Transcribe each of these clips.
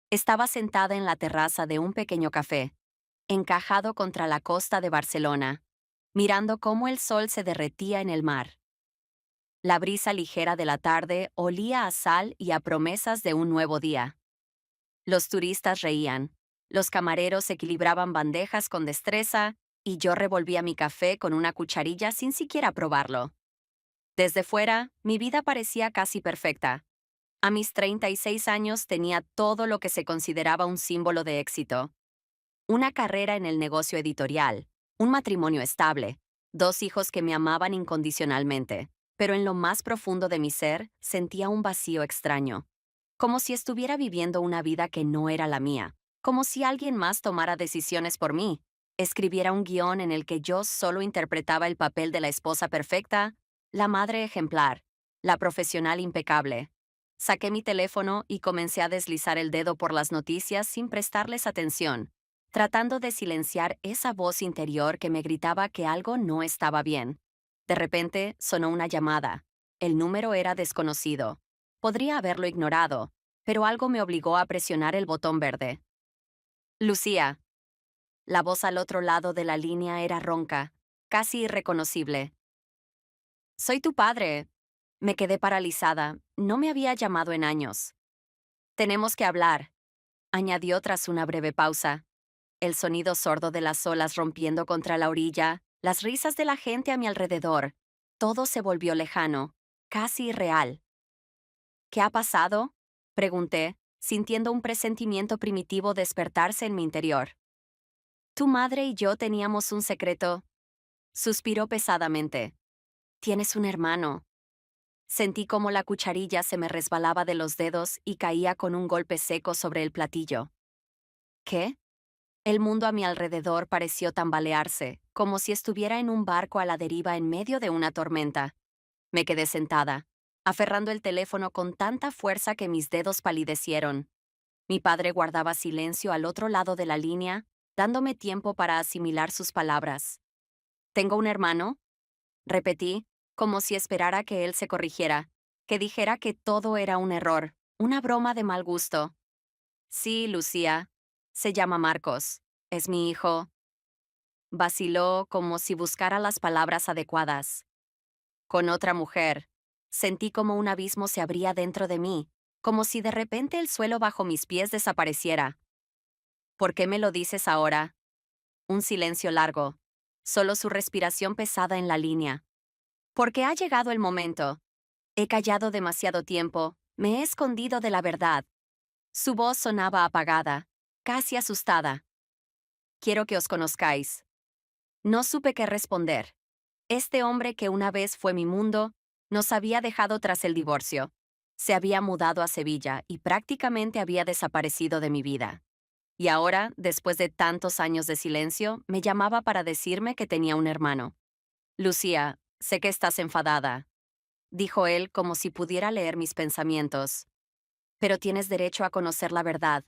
Estaba sentada en la terraza de un pequeño café, encajado contra la costa de Barcelona, mirando cómo el sol se derretía en el mar. La brisa ligera de la tarde olía a sal y a promesas de un nuevo día. Los turistas reían, los camareros equilibraban bandejas con destreza y yo revolvía mi café con una cucharilla sin siquiera probarlo. Desde fuera, mi vida parecía casi perfecta. A mis 36 años tenía todo lo que se consideraba un símbolo de éxito. Una carrera en el negocio editorial, un matrimonio estable, dos hijos que me amaban incondicionalmente, pero en lo más profundo de mi ser sentía un vacío extraño, como si estuviera viviendo una vida que no era la mía, como si alguien más tomara decisiones por mí, escribiera un guión en el que yo solo interpretaba el papel de la esposa perfecta, la madre ejemplar, la profesional impecable. Saqué mi teléfono y comencé a deslizar el dedo por las noticias sin prestarles atención, tratando de silenciar esa voz interior que me gritaba que algo no estaba bien. De repente sonó una llamada. El número era desconocido. Podría haberlo ignorado, pero algo me obligó a presionar el botón verde. Lucía. La voz al otro lado de la línea era ronca, casi irreconocible. Soy tu padre. Me quedé paralizada. No me había llamado en años. Tenemos que hablar, añadió tras una breve pausa. El sonido sordo de las olas rompiendo contra la orilla, las risas de la gente a mi alrededor. Todo se volvió lejano, casi irreal. ¿Qué ha pasado? Pregunté, sintiendo un presentimiento primitivo despertarse en mi interior. Tu madre y yo teníamos un secreto. Suspiró pesadamente. Tienes un hermano. Sentí como la cucharilla se me resbalaba de los dedos y caía con un golpe seco sobre el platillo. ¿Qué? El mundo a mi alrededor pareció tambalearse, como si estuviera en un barco a la deriva en medio de una tormenta. Me quedé sentada, aferrando el teléfono con tanta fuerza que mis dedos palidecieron. Mi padre guardaba silencio al otro lado de la línea, dándome tiempo para asimilar sus palabras. ¿Tengo un hermano? Repetí, como si esperara que él se corrigiera, que dijera que todo era un error, una broma de mal gusto. Sí, Lucía. Se llama Marcos. Es mi hijo. Vaciló como si buscara las palabras adecuadas. Con otra mujer. Sentí como un abismo se abría dentro de mí, como si de repente el suelo bajo mis pies desapareciera. ¿Por qué me lo dices ahora? Un silencio largo. Solo su respiración pesada en la línea. Porque ha llegado el momento. He callado demasiado tiempo, me he escondido de la verdad. Su voz sonaba apagada, casi asustada. Quiero que os conozcáis. No supe qué responder. Este hombre que una vez fue mi mundo, nos había dejado tras el divorcio. Se había mudado a Sevilla y prácticamente había desaparecido de mi vida. Y ahora, después de tantos años de silencio, me llamaba para decirme que tenía un hermano. Lucía, sé que estás enfadada, dijo él como si pudiera leer mis pensamientos. Pero tienes derecho a conocer la verdad.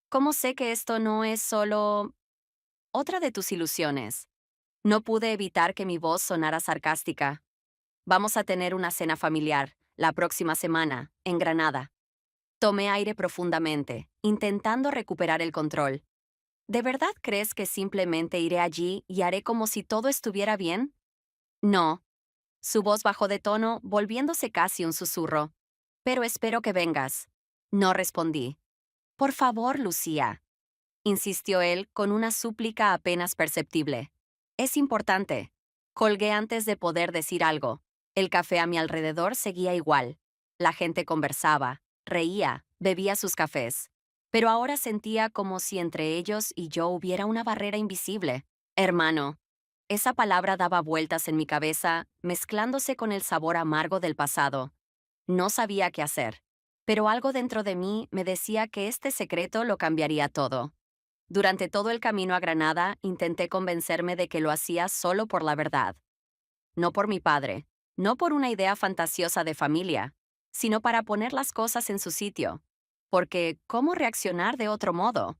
¿Cómo sé que esto no es solo otra de tus ilusiones? No pude evitar que mi voz sonara sarcástica. Vamos a tener una cena familiar, la próxima semana, en Granada. Tomé aire profundamente, intentando recuperar el control. ¿De verdad crees que simplemente iré allí y haré como si todo estuviera bien? No. Su voz bajó de tono, volviéndose casi un susurro. Pero espero que vengas. No respondí. Por favor, Lucía, insistió él con una súplica apenas perceptible. Es importante. Colgué antes de poder decir algo. El café a mi alrededor seguía igual. La gente conversaba, reía, bebía sus cafés. Pero ahora sentía como si entre ellos y yo hubiera una barrera invisible. Hermano. Esa palabra daba vueltas en mi cabeza, mezclándose con el sabor amargo del pasado. No sabía qué hacer, pero algo dentro de mí me decía que este secreto lo cambiaría todo. Durante todo el camino a Granada intenté convencerme de que lo hacía solo por la verdad. No por mi padre, no por una idea fantasiosa de familia, sino para poner las cosas en su sitio. Porque, ¿cómo reaccionar de otro modo?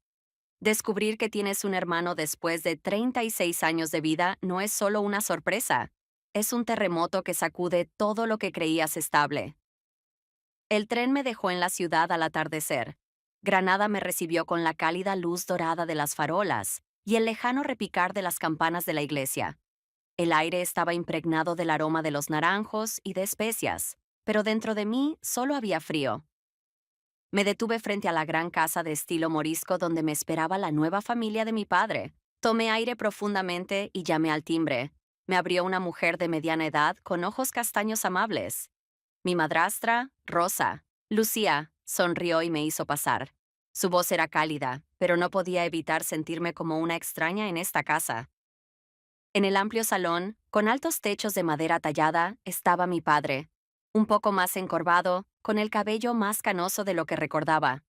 Descubrir que tienes un hermano después de 36 años de vida no es solo una sorpresa, es un terremoto que sacude todo lo que creías estable. El tren me dejó en la ciudad al atardecer. Granada me recibió con la cálida luz dorada de las farolas y el lejano repicar de las campanas de la iglesia. El aire estaba impregnado del aroma de los naranjos y de especias, pero dentro de mí solo había frío. Me detuve frente a la gran casa de estilo morisco donde me esperaba la nueva familia de mi padre. Tomé aire profundamente y llamé al timbre. Me abrió una mujer de mediana edad con ojos castaños amables. Mi madrastra, Rosa. Lucía, sonrió y me hizo pasar. Su voz era cálida, pero no podía evitar sentirme como una extraña en esta casa. En el amplio salón, con altos techos de madera tallada, estaba mi padre, un poco más encorvado, con el cabello más canoso de lo que recordaba.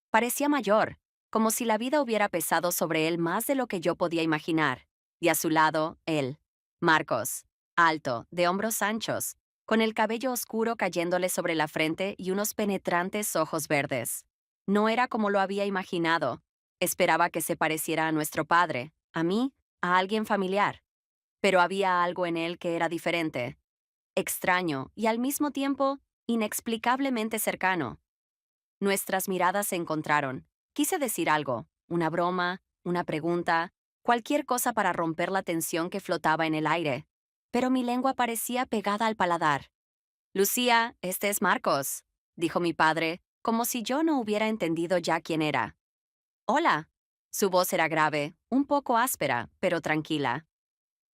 Parecía mayor, como si la vida hubiera pesado sobre él más de lo que yo podía imaginar. Y a su lado, él, Marcos, alto, de hombros anchos, con el cabello oscuro cayéndole sobre la frente y unos penetrantes ojos verdes. No era como lo había imaginado. Esperaba que se pareciera a nuestro padre, a mí, a alguien familiar. Pero había algo en él que era diferente, extraño y al mismo tiempo inexplicablemente cercano. Nuestras miradas se encontraron. Quise decir algo, una broma, una pregunta, cualquier cosa para romper la tensión que flotaba en el aire, pero mi lengua parecía pegada al paladar. Lucía, este es Marcos, dijo mi padre, como si yo no hubiera entendido ya quién era. Hola. Su voz era grave, un poco áspera, pero tranquila.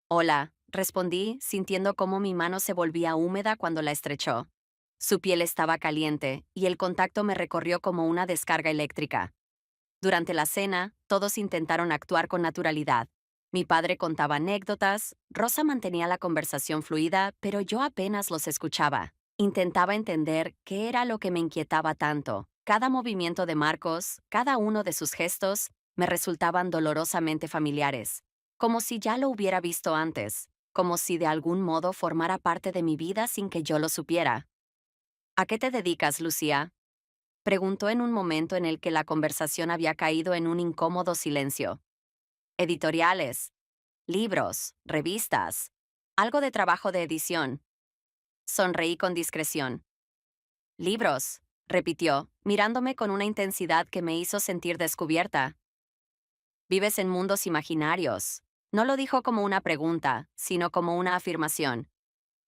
Hola, respondí, sintiendo cómo mi mano se volvía húmeda cuando la estrechó. Su piel estaba caliente, y el contacto me recorrió como una descarga eléctrica. Durante la cena, todos intentaron actuar con naturalidad. Mi padre contaba anécdotas, Rosa mantenía la conversación fluida, pero yo apenas los escuchaba. Intentaba entender qué era lo que me inquietaba tanto. Cada movimiento de Marcos, cada uno de sus gestos, me resultaban dolorosamente familiares, como si ya lo hubiera visto antes, como si de algún modo formara parte de mi vida sin que yo lo supiera. ¿A qué te dedicas, Lucía? Preguntó en un momento en el que la conversación había caído en un incómodo silencio. Editoriales, libros, revistas, algo de trabajo de edición. Sonreí con discreción. Libros, repitió, mirándome con una intensidad que me hizo sentir descubierta. Vives en mundos imaginarios. No lo dijo como una pregunta, sino como una afirmación.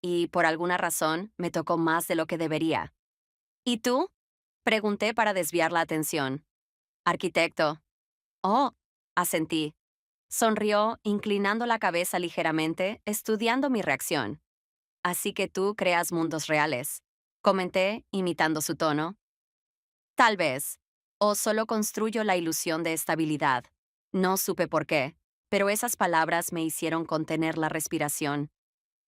Y, por alguna razón, me tocó más de lo que debería. ¿Y tú? Pregunté para desviar la atención. Arquitecto. Oh, asentí. Sonrió, inclinando la cabeza ligeramente, estudiando mi reacción. Así que tú creas mundos reales. Comenté, imitando su tono. Tal vez. O solo construyo la ilusión de estabilidad. No supe por qué, pero esas palabras me hicieron contener la respiración.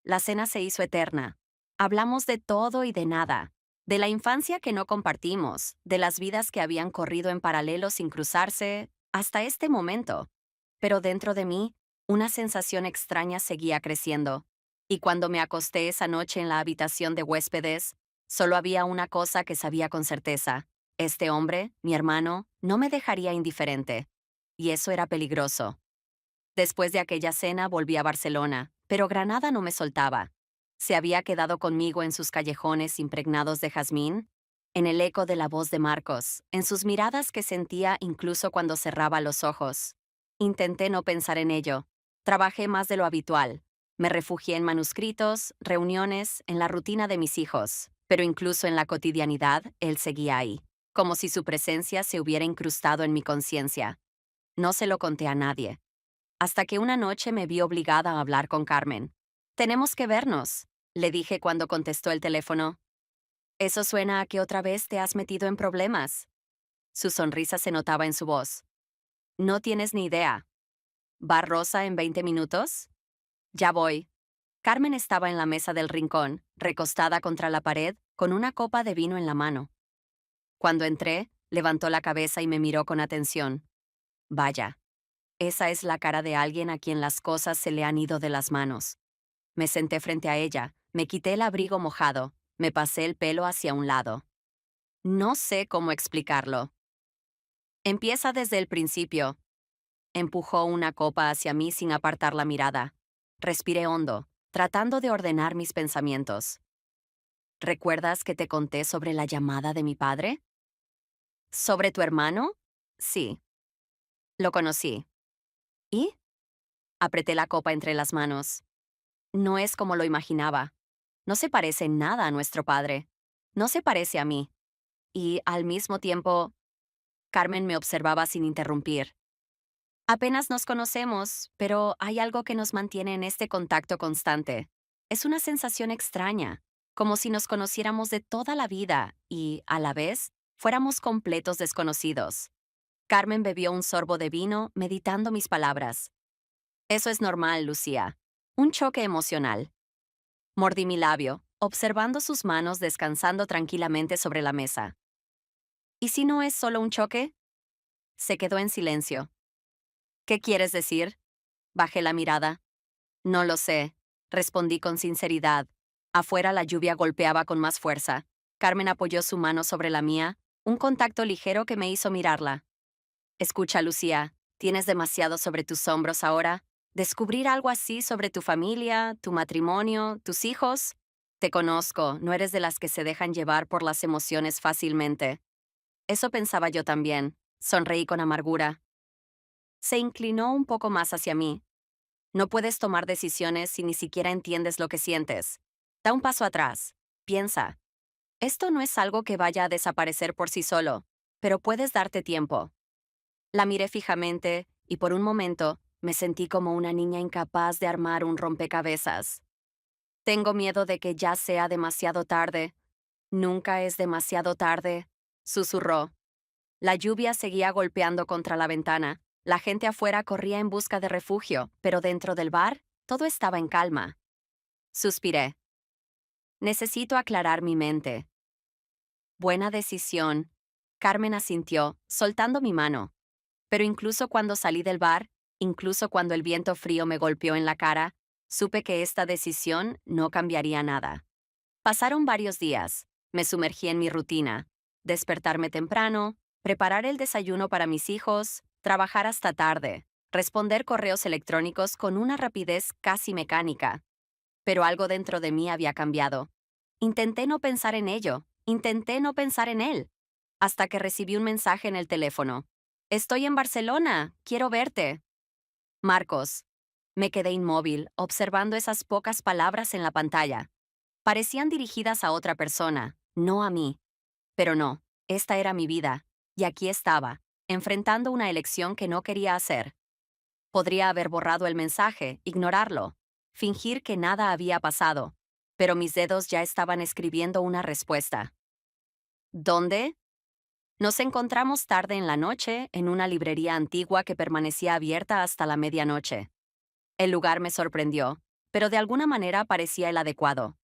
La cena se hizo eterna. Hablamos de todo y de nada. De la infancia que no compartimos, de las vidas que habían corrido en paralelo sin cruzarse, hasta este momento. Pero dentro de mí, una sensación extraña seguía creciendo. Y cuando me acosté esa noche en la habitación de huéspedes, solo había una cosa que sabía con certeza. Este hombre, mi hermano, no me dejaría indiferente. Y eso era peligroso. Después de aquella cena volví a Barcelona, pero Granada no me soltaba. Se había quedado conmigo en sus callejones impregnados de jazmín, en el eco de la voz de Marcos, en sus miradas que sentía incluso cuando cerraba los ojos. Intenté no pensar en ello. Trabajé más de lo habitual. Me refugié en manuscritos, reuniones, en la rutina de mis hijos, pero incluso en la cotidianidad, él seguía ahí, como si su presencia se hubiera incrustado en mi conciencia. No se lo conté a nadie. Hasta que una noche me vi obligada a hablar con Carmen. Tenemos que vernos, le dije cuando contestó el teléfono. Eso suena a que otra vez te has metido en problemas. Su sonrisa se notaba en su voz. No tienes ni idea. ¿Va Rosa en 20 minutos? Ya voy. Carmen estaba en la mesa del rincón, recostada contra la pared, con una copa de vino en la mano. Cuando entré, levantó la cabeza y me miró con atención. Vaya. Esa es la cara de alguien a quien las cosas se le han ido de las manos. Me senté frente a ella, me quité el abrigo mojado, me pasé el pelo hacia un lado. No sé cómo explicarlo. Empieza desde el principio. Empujó una copa hacia mí sin apartar la mirada. Respiré hondo, tratando de ordenar mis pensamientos. ¿Recuerdas que te conté sobre la llamada de mi padre? ¿Sobre tu hermano? Sí, lo conocí. ¿Y? Apreté la copa entre las manos. No es como lo imaginaba. No se parece en nada a nuestro padre. No se parece a mí. Y, al mismo tiempo, Carmen me observaba sin interrumpir. Apenas nos conocemos, pero hay algo que nos mantiene en este contacto constante. Es una sensación extraña, como si nos conociéramos de toda la vida y, a la vez, fuéramos completos desconocidos. Carmen bebió un sorbo de vino, meditando mis palabras. Eso es normal, Lucía. Un choque emocional. Mordí mi labio, observando sus manos descansando tranquilamente sobre la mesa. ¿Y si no es solo un choque? Se quedó en silencio. ¿Qué quieres decir? Bajé la mirada. No lo sé, respondí con sinceridad. Afuera la lluvia golpeaba con más fuerza. Carmen apoyó su mano sobre la mía, un contacto ligero que me hizo mirarla. Escucha, Lucía, tienes demasiado sobre tus hombros ahora. ¿Descubrir algo así sobre tu familia, tu matrimonio, tus hijos? Te conozco, no eres de las que se dejan llevar por las emociones fácilmente. Eso pensaba yo también. Sonreí con amargura. Se inclinó un poco más hacia mí. No puedes tomar decisiones si ni siquiera entiendes lo que sientes. Da un paso atrás. Piensa. Esto no es algo que vaya a desaparecer por sí solo, pero puedes darte tiempo. La miré fijamente y por un momento me sentí como una niña incapaz de armar un rompecabezas. Tengo miedo de que ya sea demasiado tarde. Nunca es demasiado tarde, susurró. La lluvia seguía golpeando contra la ventana. La gente afuera corría en busca de refugio, pero dentro del bar todo estaba en calma. Suspiré. Necesito aclarar mi mente. Buena decisión. Carmen asintió, soltando mi mano. Pero incluso cuando salí del bar, incluso cuando el viento frío me golpeó en la cara, supe que esta decisión no cambiaría nada. Pasaron varios días. Me sumergí en mi rutina. Despertarme temprano, preparar el desayuno para mis hijos, trabajar hasta tarde, responder correos electrónicos con una rapidez casi mecánica. Pero algo dentro de mí había cambiado. Intenté no pensar en ello, intenté no pensar en él, hasta que recibí un mensaje en el teléfono. Estoy en Barcelona, quiero verte. Marcos. Me quedé inmóvil, observando esas pocas palabras en la pantalla. Parecían dirigidas a otra persona, no a mí. Pero no, esta era mi vida, y aquí estaba, enfrentando una elección que no quería hacer. Podría haber borrado el mensaje, ignorarlo, fingir que nada había pasado, pero mis dedos ya estaban escribiendo una respuesta. ¿Dónde? Nos encontramos tarde en la noche en una librería antigua que permanecía abierta hasta la medianoche. El lugar me sorprendió, pero de alguna manera parecía el adecuado.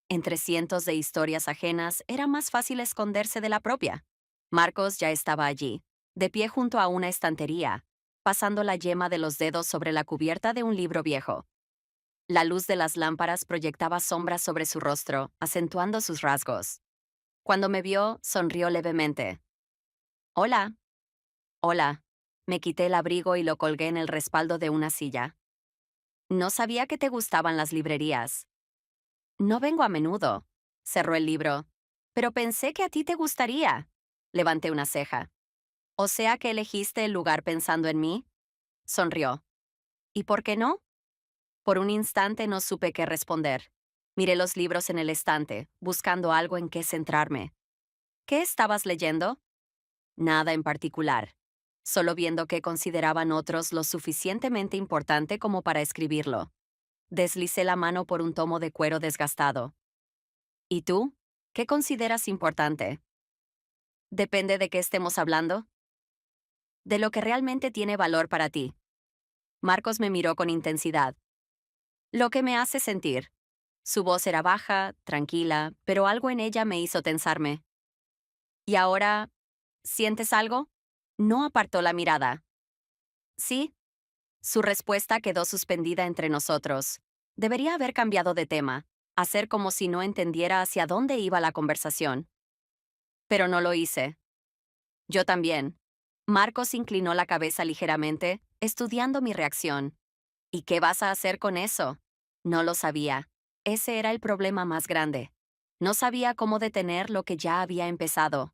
Entre cientos de historias ajenas era más fácil esconderse de la propia. Marcos ya estaba allí, de pie junto a una estantería, pasando la yema de los dedos sobre la cubierta de un libro viejo. La luz de las lámparas proyectaba sombras sobre su rostro, acentuando sus rasgos. Cuando me vio, sonrió levemente. Hola. Hola. Me quité el abrigo y lo colgué en el respaldo de una silla. No sabía que te gustaban las librerías. No vengo a menudo. Cerró el libro. Pero pensé que a ti te gustaría. Levanté una ceja. ¿O sea que elegiste el lugar pensando en mí? Sonrió. ¿Y por qué no? Por un instante no supe qué responder. Miré los libros en el estante, buscando algo en qué centrarme. ¿Qué estabas leyendo? Nada en particular. Solo viendo qué consideraban otros lo suficientemente importante como para escribirlo. Deslicé la mano por un tomo de cuero desgastado. ¿Y tú? ¿Qué consideras importante? Depende de qué estemos hablando. De lo que realmente tiene valor para ti. Marcos me miró con intensidad. Lo que me hace sentir. Su voz era baja, tranquila, pero algo en ella me hizo tensarme. ¿Y ahora, sientes algo? No apartó la mirada. Sí. Su respuesta quedó suspendida entre nosotros. Debería haber cambiado de tema, hacer como si no entendiera hacia dónde iba la conversación. Pero no lo hice. Yo también. Marcos inclinó la cabeza ligeramente, estudiando mi reacción. ¿Y qué vas a hacer con eso? No lo sabía. Ese era el problema más grande. No sabía cómo detener lo que ya había empezado.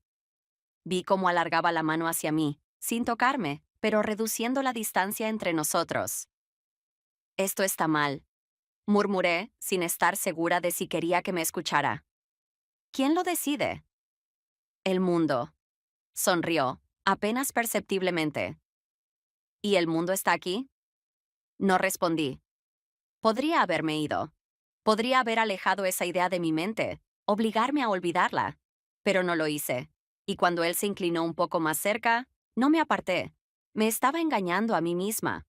Vi cómo alargaba la mano hacia mí, sin tocarme, pero reduciendo la distancia entre nosotros. Esto está mal, murmuré, sin estar segura de si quería que me escuchara. ¿Quién lo decide? El mundo. Sonrió, apenas perceptiblemente. ¿Y el mundo está aquí? No respondí. Podría haberme ido. Podría haber alejado esa idea de mi mente, obligarme a olvidarla. Pero no lo hice. Y cuando él se inclinó un poco más cerca, no me aparté. Me estaba engañando a mí misma.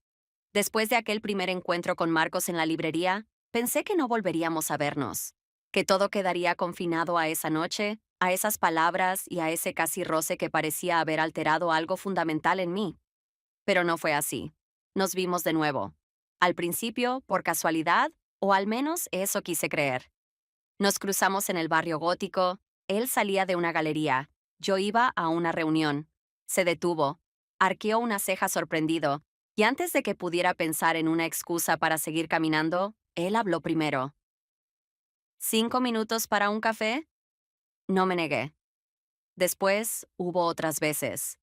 Después de aquel primer encuentro con Marcos en la librería, pensé que no volveríamos a vernos, que todo quedaría confinado a esa noche, a esas palabras y a ese casi roce que parecía haber alterado algo fundamental en mí. Pero no fue así. Nos vimos de nuevo. Al principio, por casualidad, o al menos eso quise creer. Nos cruzamos en el barrio gótico, él salía de una galería, yo iba a una reunión. Se detuvo, arqueó una ceja sorprendido, y antes de que pudiera pensar en una excusa para seguir caminando, él habló primero. ¿5 minutos para un café? No me negué. Después hubo otras veces.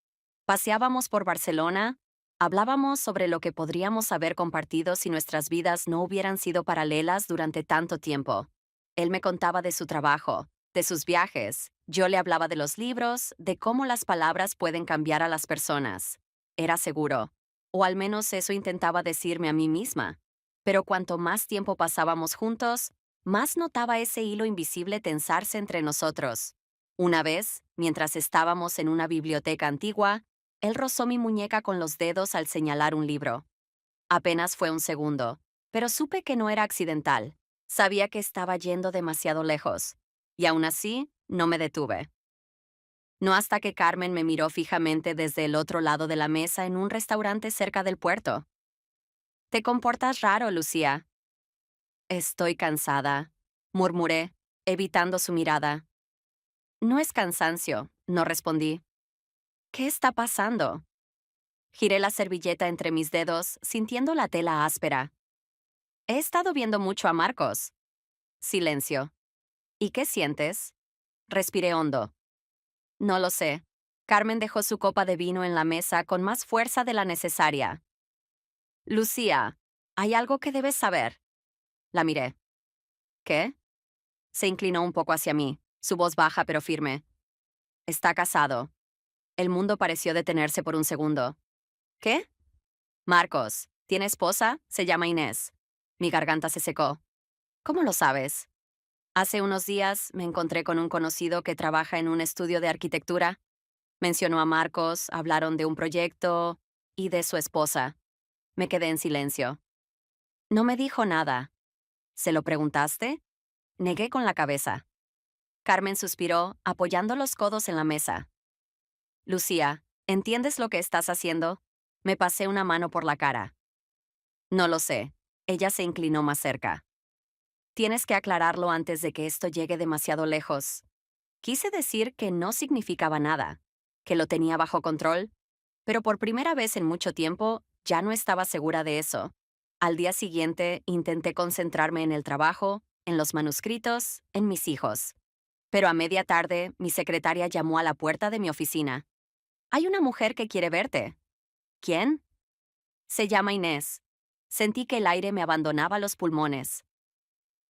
Paseábamos por Barcelona, hablábamos sobre lo que podríamos haber compartido si nuestras vidas no hubieran sido paralelas durante tanto tiempo. Él me contaba de su trabajo, de sus viajes, yo le hablaba de los libros, de cómo las palabras pueden cambiar a las personas. Era seguro, o al menos eso intentaba decirme a mí misma. Pero cuanto más tiempo pasábamos juntos, más notaba ese hilo invisible tensarse entre nosotros. Una vez, mientras estábamos en una biblioteca antigua, él rozó mi muñeca con los dedos al señalar un libro. Apenas fue un segundo, pero supe que no era accidental. Sabía que estaba yendo demasiado lejos, y aún así no me detuve. No hasta que Carmen me miró fijamente desde el otro lado de la mesa en un restaurante cerca del puerto. Te comportas raro, Lucía. Estoy cansada, murmuré, evitando su mirada. No es cansancio, no respondí. ¿Qué está pasando? Giré la servilleta entre mis dedos, sintiendo la tela áspera. He estado viendo mucho a Marcos. Silencio. ¿Y qué sientes? Respiré hondo. No lo sé. Carmen dejó su copa de vino en la mesa con más fuerza de la necesaria. Lucía, hay algo que debes saber. La miré. ¿Qué? Se inclinó un poco hacia mí, su voz baja pero firme. Está casado. El mundo pareció detenerse por un segundo. ¿Qué? Marcos, ¿tiene esposa? Se llama Inés. Mi garganta se secó. ¿Cómo lo sabes? Hace unos días me encontré con un conocido que trabaja en un estudio de arquitectura. Mencionó a Marcos, hablaron de un proyecto y de su esposa. Me quedé en silencio. No me dijo nada. ¿Se lo preguntaste? Negué con la cabeza. Carmen suspiró, apoyando los codos en la mesa. Lucía, ¿entiendes lo que estás haciendo? Me pasé una mano por la cara. No lo sé. Ella se inclinó más cerca. Tienes que aclararlo antes de que esto llegue demasiado lejos. Quise decir que no significaba nada, que lo tenía bajo control, pero por primera vez en mucho tiempo ya no estaba segura de eso. Al día siguiente intenté concentrarme en el trabajo, en los manuscritos, en mis hijos. Pero a media tarde mi secretaria llamó a la puerta de mi oficina. Hay una mujer que quiere verte. ¿Quién? Se llama Inés. Sentí que el aire me abandonaba los pulmones.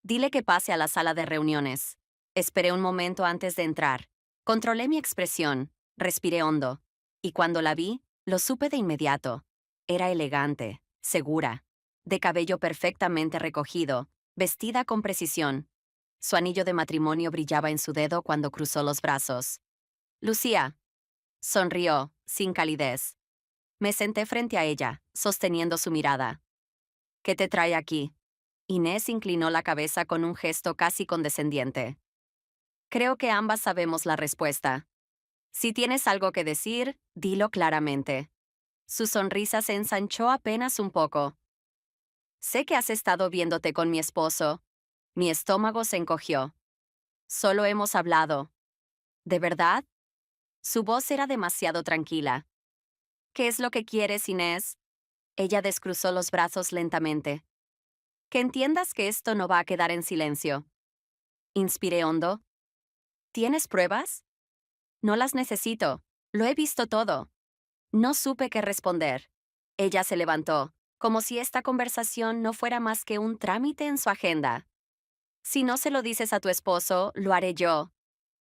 Dile que pase a la sala de reuniones. Esperé un momento antes de entrar. Controlé mi expresión, respiré hondo, y cuando la vi, lo supe de inmediato. Era elegante, segura, de cabello perfectamente recogido, vestida con precisión. Su anillo de matrimonio brillaba en su dedo cuando cruzó los brazos. Lucía. Sonrió, sin calidez. Me senté frente a ella, sosteniendo su mirada. ¿Qué te trae aquí? Inés inclinó la cabeza con un gesto casi condescendiente. Creo que ambas sabemos la respuesta. Si tienes algo que decir, dilo claramente. Su sonrisa se ensanchó apenas un poco. Sé que has estado viéndote con mi esposo. Mi estómago se encogió. Solo hemos hablado. ¿De verdad? Su voz era demasiado tranquila. ¿Qué es lo que quieres, Inés? Ella descruzó los brazos lentamente. Que entiendas que esto no va a quedar en silencio. Inspiré hondo. ¿Tienes pruebas? No las necesito. Lo he visto todo. No supe qué responder. Ella se levantó, como si esta conversación no fuera más que un trámite en su agenda. Si no se lo dices a tu esposo, lo haré yo.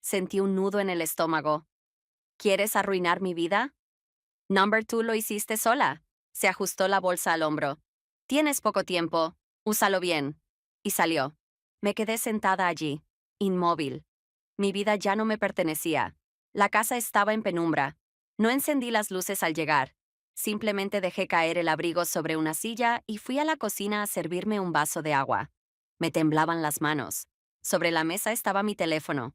Sentí un nudo en el estómago. ¿Quieres arruinar mi vida? Number 2 lo hiciste sola. Se ajustó la bolsa al hombro. Tienes poco tiempo. Úsalo bien. Y salió. Me quedé sentada allí, inmóvil. Mi vida ya no me pertenecía. La casa estaba en penumbra. No encendí las luces al llegar. Simplemente dejé caer el abrigo sobre una silla y fui a la cocina a servirme un vaso de agua. Me temblaban las manos. Sobre la mesa estaba mi teléfono.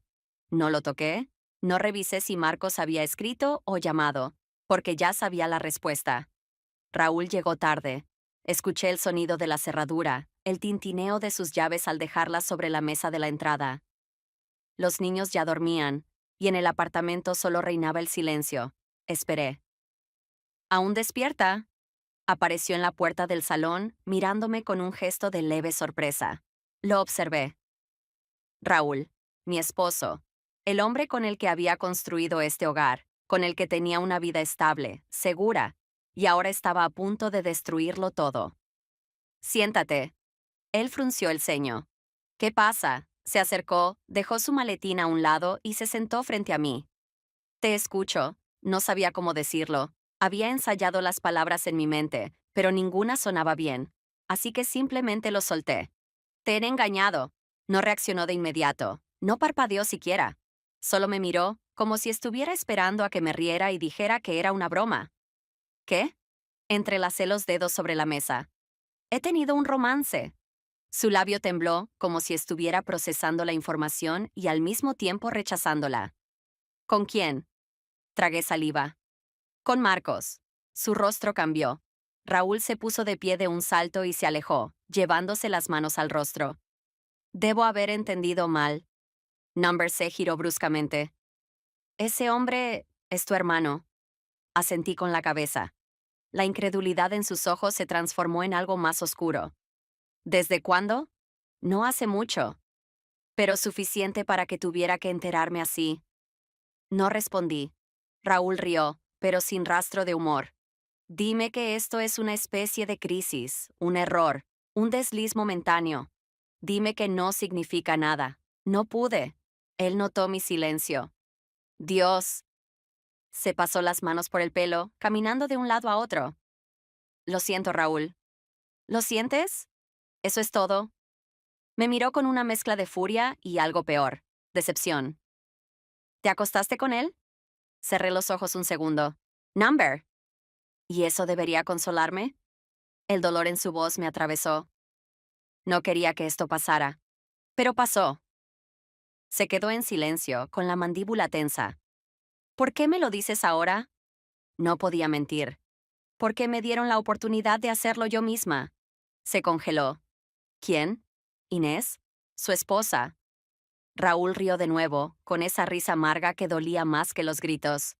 No lo toqué. No revisé si Marcos había escrito o llamado, porque ya sabía la respuesta. Raúl llegó tarde. Escuché el sonido de la cerradura, el tintineo de sus llaves al dejarlas sobre la mesa de la entrada. Los niños ya dormían, y en el apartamento solo reinaba el silencio. Esperé. ¿Aún despierta? Apareció en la puerta del salón, mirándome con un gesto de leve sorpresa. Lo observé. Raúl, mi esposo, el hombre con el que había construido este hogar, con el que tenía una vida estable, segura, y ahora estaba a punto de destruirlo todo. Siéntate. Él frunció el ceño. ¿Qué pasa? Se acercó, dejó su maletín a un lado y se sentó frente a mí. Te escucho. No sabía cómo decirlo. Había ensayado las palabras en mi mente, pero ninguna sonaba bien. Así que simplemente lo solté. Te he engañado. No reaccionó de inmediato. No parpadeó siquiera. Solo me miró, como si estuviera esperando a que me riera y dijera que era una broma. ¿Qué? Entrelacé los dedos sobre la mesa. He tenido un romance. Su labio tembló, como si estuviera procesando la información y al mismo tiempo rechazándola. ¿Con quién? Tragué saliva. Con Marcos. Su rostro cambió. Raúl se puso de pie de un salto y se alejó, llevándose las manos al rostro. Debo haber entendido mal. Number se giró bruscamente. Ese hombre es tu hermano. Asentí con la cabeza. La incredulidad en sus ojos se transformó en algo más oscuro. ¿Desde cuándo? No hace mucho. Pero suficiente para que tuviera que enterarme así. No respondí. Raúl rió, pero sin rastro de humor. Dime que esto es una especie de crisis, un error, un desliz momentáneo. Dime que no significa nada. No pude. Él notó mi silencio. Dios. Se pasó las manos por el pelo, caminando de un lado a otro. Lo siento, Raúl. ¿Lo sientes? ¿Eso es todo? Me miró con una mezcla de furia y algo peor, decepción. ¿Te acostaste con él? Cerré los ojos un segundo. Number. ¿Y eso debería consolarme? El dolor en su voz me atravesó. No quería que esto pasara. Pero pasó. Se quedó en silencio, con la mandíbula tensa. ¿Por qué me lo dices ahora? No podía mentir. Porque me dieron la oportunidad de hacerlo yo misma. Se congeló. ¿Quién? ¿Inés? Su esposa. Raúl rió de nuevo, con esa risa amarga que dolía más que los gritos.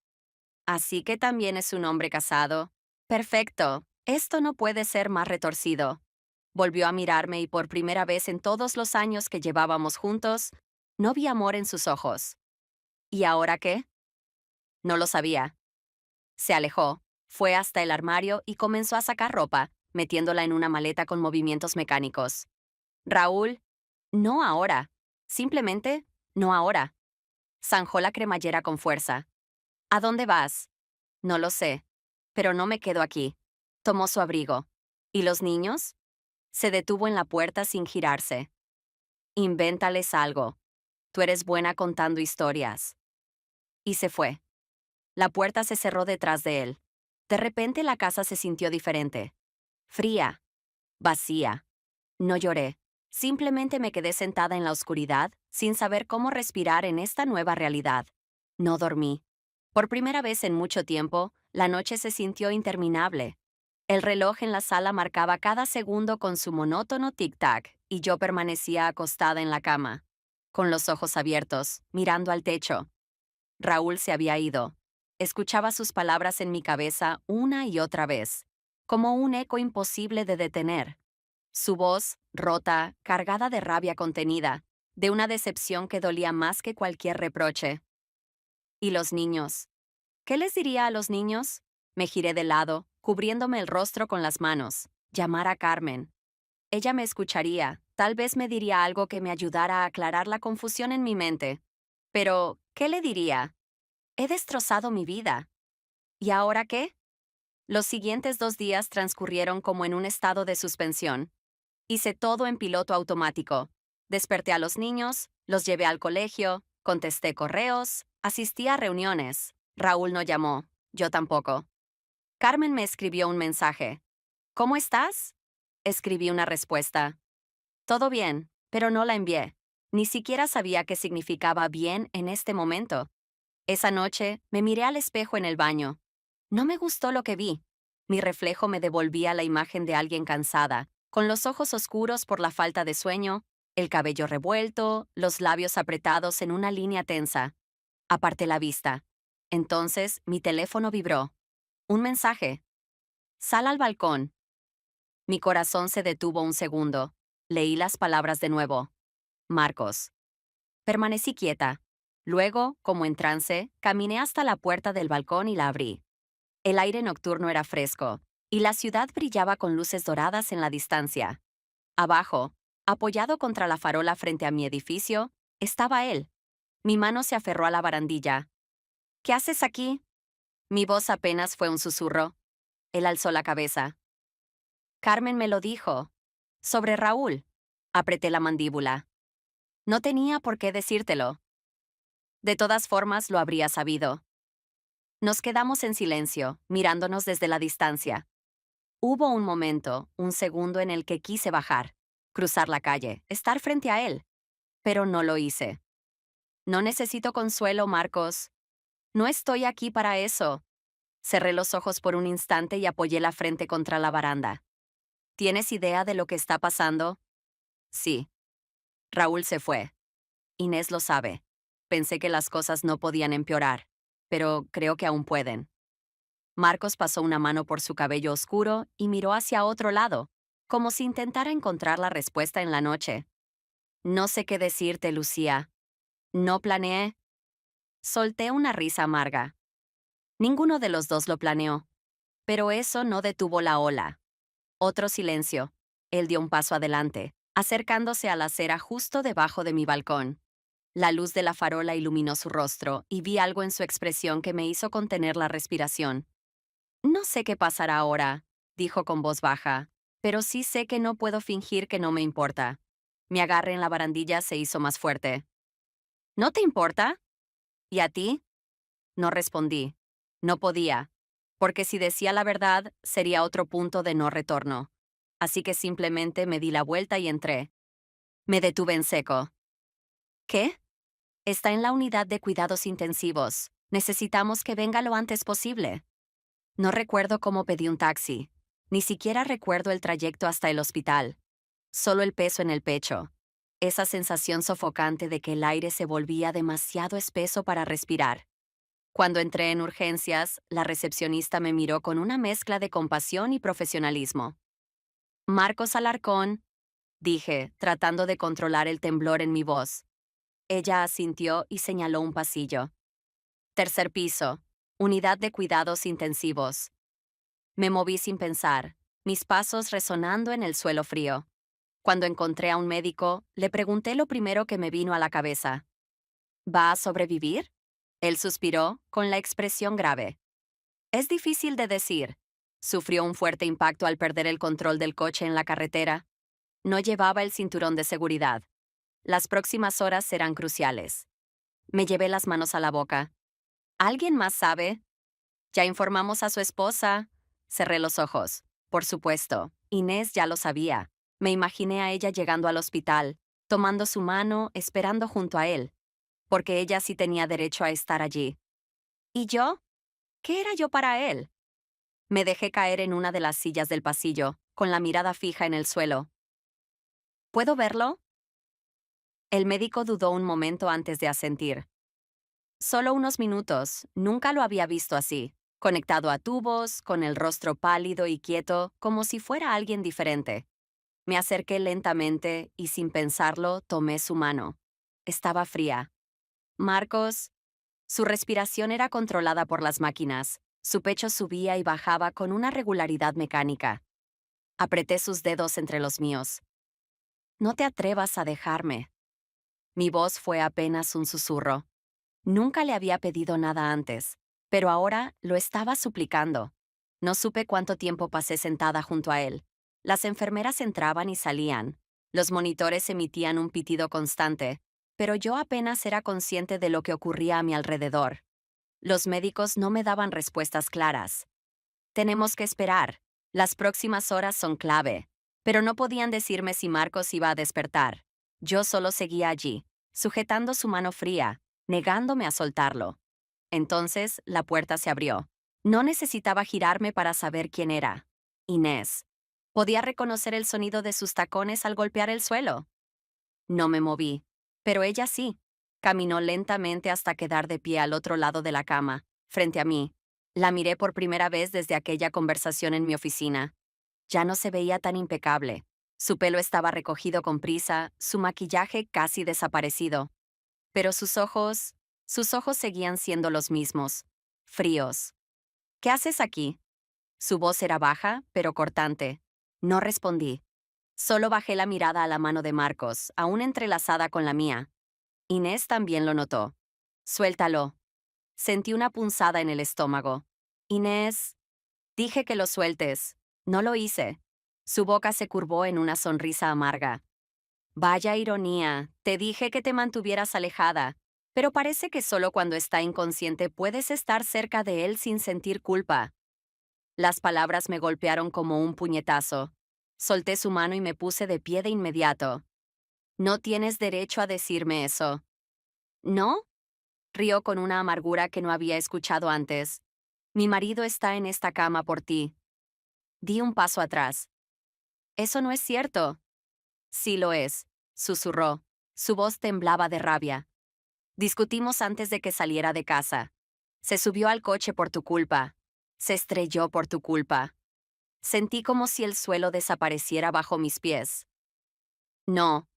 Así que también es un hombre casado. Perfecto. Esto no puede ser más retorcido. Volvió a mirarme y por primera vez en todos los años que llevábamos juntos, no vi amor en sus ojos. ¿Y ahora qué? No lo sabía. Se alejó, fue hasta el armario y comenzó a sacar ropa, metiéndola en una maleta con movimientos mecánicos. Raúl, no ahora. Simplemente, no ahora. Zanjó la cremallera con fuerza. ¿A dónde vas? No lo sé, pero no me quedo aquí. Tomó su abrigo. ¿Y los niños? Se detuvo en la puerta sin girarse. Invéntales algo. Tú eres buena contando historias. Y se fue. La puerta se cerró detrás de él. De repente la casa se sintió diferente. Fría. Vacía. No lloré. Simplemente me quedé sentada en la oscuridad, sin saber cómo respirar en esta nueva realidad. No dormí. Por primera vez en mucho tiempo, la noche se sintió interminable. El reloj en la sala marcaba cada segundo con su monótono tic-tac, y yo permanecía acostada en la cama, con los ojos abiertos, mirando al techo. Raúl se había ido. Escuchaba sus palabras en mi cabeza una y otra vez, como un eco imposible de detener. Su voz, rota, cargada de rabia contenida, de una decepción que dolía más que cualquier reproche. ¿Y los niños? ¿Qué les diría a los niños? Me giré de lado, cubriéndome el rostro con las manos. Llamar a Carmen. Ella me escucharía, tal vez me diría algo que me ayudara a aclarar la confusión en mi mente. Pero, ¿qué le diría? He destrozado mi vida. ¿Y ahora qué? Los siguientes 2 días transcurrieron como en un estado de suspensión. Hice todo en piloto automático. Desperté a los niños, los llevé al colegio, contesté correos, asistí a reuniones. Raúl no llamó, yo tampoco. Carmen me escribió un mensaje. ¿Cómo estás? Escribí una respuesta. Todo bien, pero no la envié. Ni siquiera sabía qué significaba bien en este momento. Esa noche me miré al espejo en el baño. No me gustó lo que vi. Mi reflejo me devolvía la imagen de alguien cansada, con los ojos oscuros por la falta de sueño, el cabello revuelto, los labios apretados en una línea tensa. Aparté la vista. Entonces mi teléfono vibró. Un mensaje. Sal al balcón. Mi corazón se detuvo un segundo. Leí las palabras de nuevo. Marcos. Permanecí quieta. Luego, como en trance, caminé hasta la puerta del balcón y la abrí. El aire nocturno era fresco, y la ciudad brillaba con luces doradas en la distancia. Abajo, apoyado contra la farola frente a mi edificio, estaba él. Mi mano se aferró a la barandilla. ¿Qué haces aquí? Mi voz apenas fue un susurro. Él alzó la cabeza. Carmen me lo dijo. Sobre Raúl. Apreté la mandíbula. No tenía por qué decírtelo. De todas formas, lo habría sabido. Nos quedamos en silencio, mirándonos desde la distancia. Hubo un momento, un segundo en el que quise bajar, cruzar la calle, estar frente a él. Pero no lo hice. No necesito consuelo, Marcos. No estoy aquí para eso. Cerré los ojos por un instante y apoyé la frente contra la baranda. ¿Tienes idea de lo que está pasando? Sí. Raúl se fue. Inés lo sabe. Pensé que las cosas no podían empeorar, pero creo que aún pueden. Marcos pasó una mano por su cabello oscuro y miró hacia otro lado, como si intentara encontrar la respuesta en la noche. No sé qué decirte, Lucía. No planeé. Solté una risa amarga. Ninguno de los dos lo planeó, pero eso no detuvo la ola. Otro silencio. Él dio un paso adelante, acercándose a la acera justo debajo de mi balcón. La luz de la farola iluminó su rostro y vi algo en su expresión que me hizo contener la respiración. No sé qué pasará ahora, dijo con voz baja, pero sí sé que no puedo fingir que no me importa. Mi agarre en la barandilla se hizo más fuerte. ¿No te importa? ¿Y a ti? No respondí. No podía, porque si decía la verdad, sería otro punto de no retorno. Así que simplemente me di la vuelta y entré. Me detuve en seco. ¿Qué? Está en la unidad de cuidados intensivos. Necesitamos que venga lo antes posible. No recuerdo cómo pedí un taxi. Ni siquiera recuerdo el trayecto hasta el hospital. Solo el peso en el pecho. Esa sensación sofocante de que el aire se volvía demasiado espeso para respirar. Cuando entré en urgencias, la recepcionista me miró con una mezcla de compasión y profesionalismo. Marcos Alarcón, dije, tratando de controlar el temblor en mi voz. Ella asintió y señaló un pasillo. Tercer piso. Unidad de cuidados intensivos. Me moví sin pensar, mis pasos resonando en el suelo frío. Cuando encontré a un médico, le pregunté lo primero que me vino a la cabeza. ¿Va a sobrevivir? Él suspiró, con la expresión grave. Es difícil de decir. Sufrió un fuerte impacto al perder el control del coche en la carretera. No llevaba el cinturón de seguridad. Las próximas horas serán cruciales. Me llevé las manos a la boca. ¿Alguien más sabe? Ya informamos a su esposa. Cerré los ojos. Por supuesto, Inés ya lo sabía. Me imaginé a ella llegando al hospital, tomando su mano, esperando junto a él, porque ella sí tenía derecho a estar allí. ¿Y yo? ¿Qué era yo para él? Me dejé caer en una de las sillas del pasillo, con la mirada fija en el suelo. ¿Puedo verlo? El médico dudó un momento antes de asentir. Solo unos minutos, nunca lo había visto así, conectado a tubos, con el rostro pálido y quieto, como si fuera alguien diferente. Me acerqué lentamente y sin pensarlo tomé su mano. Estaba fría. Marcos, Su respiración era controlada por las máquinas. Su pecho subía y bajaba con una regularidad mecánica. Apreté sus dedos entre los míos. No te atrevas a dejarme. Mi voz fue apenas un susurro. Nunca le había pedido nada antes, pero ahora lo estaba suplicando. No supe cuánto tiempo pasé sentada junto a él. Las enfermeras entraban y salían. Los monitores emitían un pitido constante, pero yo apenas era consciente de lo que ocurría a mi alrededor. Los médicos no me daban respuestas claras. Tenemos que esperar. Las próximas horas son clave. Pero no podían decirme si Marcos iba a despertar. Yo solo seguía allí, sujetando su mano fría, negándome a soltarlo. Entonces, la puerta se abrió. No necesitaba girarme para saber quién era. Inés. Podía reconocer el sonido de sus tacones al golpear el suelo. No me moví, pero ella sí. Caminó lentamente hasta quedar de pie al otro lado de la cama, frente a mí. La miré por primera vez desde aquella conversación en mi oficina. Ya no se veía tan impecable. Su pelo estaba recogido con prisa, su maquillaje casi desaparecido. Pero sus ojos seguían siendo los mismos, fríos. ¿Qué haces aquí? Su voz era baja, pero cortante. No respondí. Solo bajé la mirada a la mano de Marcos, aún entrelazada con la mía. Inés también lo notó. Suéltalo. Sentí una punzada en el estómago. Inés, dije que lo sueltes. No lo hice. Su boca se curvó en una sonrisa amarga. Vaya ironía, te dije que te mantuvieras alejada, pero parece que solo cuando está inconsciente puedes estar cerca de él sin sentir culpa. Las palabras me golpearon como un puñetazo. Solté su mano y me puse de pie de inmediato. No tienes derecho a decirme eso. ¿No? Rió con una amargura que no había escuchado antes. Mi marido está en esta cama por ti. Di un paso atrás. Eso no es cierto. Sí lo es, susurró. Su voz temblaba de rabia. Discutimos antes de que saliera de casa. Se subió al coche por tu culpa. Se estrelló por tu culpa. Sentí como si el suelo desapareciera bajo mis pies. No.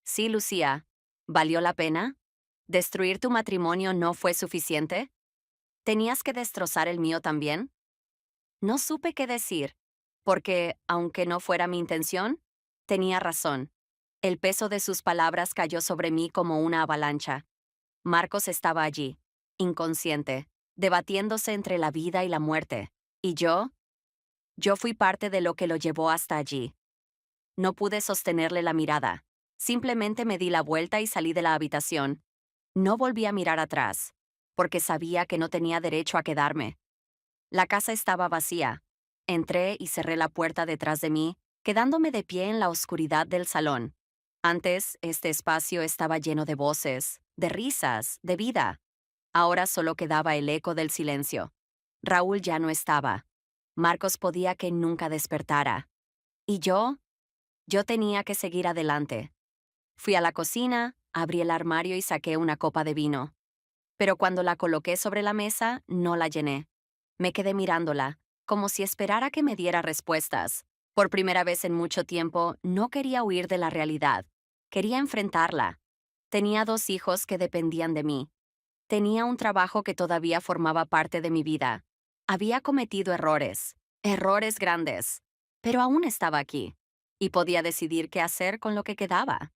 Sí, Lucía. ¿Valió la pena? ¿Destruir tu matrimonio no fue suficiente? ¿Tenías que destrozar el mío también? No supe qué decir, porque, aunque no fuera mi intención, tenía razón. El peso de sus palabras cayó sobre mí como una avalancha. Marcos estaba allí, inconsciente, debatiéndose entre la vida y la muerte. ¿Y yo fui parte de lo que lo llevó hasta allí. No pude sostenerle la mirada. Simplemente me di la vuelta y salí de la habitación. No volví a mirar atrás, porque sabía que no tenía derecho a quedarme. La casa estaba vacía. Entré y cerré la puerta detrás de mí, quedándome de pie en la oscuridad del salón. Antes, este espacio estaba lleno de voces, de risas, de vida. Ahora solo quedaba el eco del silencio. Raúl ya no estaba. Marcos podía que nunca despertara. ¿Y yo tenía que seguir adelante. Fui a la cocina, abrí el armario y saqué una copa de vino. Pero cuando la coloqué sobre la mesa, no la llené. Me quedé mirándola, como si esperara que me diera respuestas. Por primera vez en mucho tiempo, no quería huir de la realidad. Quería enfrentarla. Tenía 2 hijos que dependían de mí. Tenía un trabajo que todavía formaba parte de mi vida. Había cometido errores grandes, pero aún estaba aquí, y podía decidir qué hacer con lo que quedaba.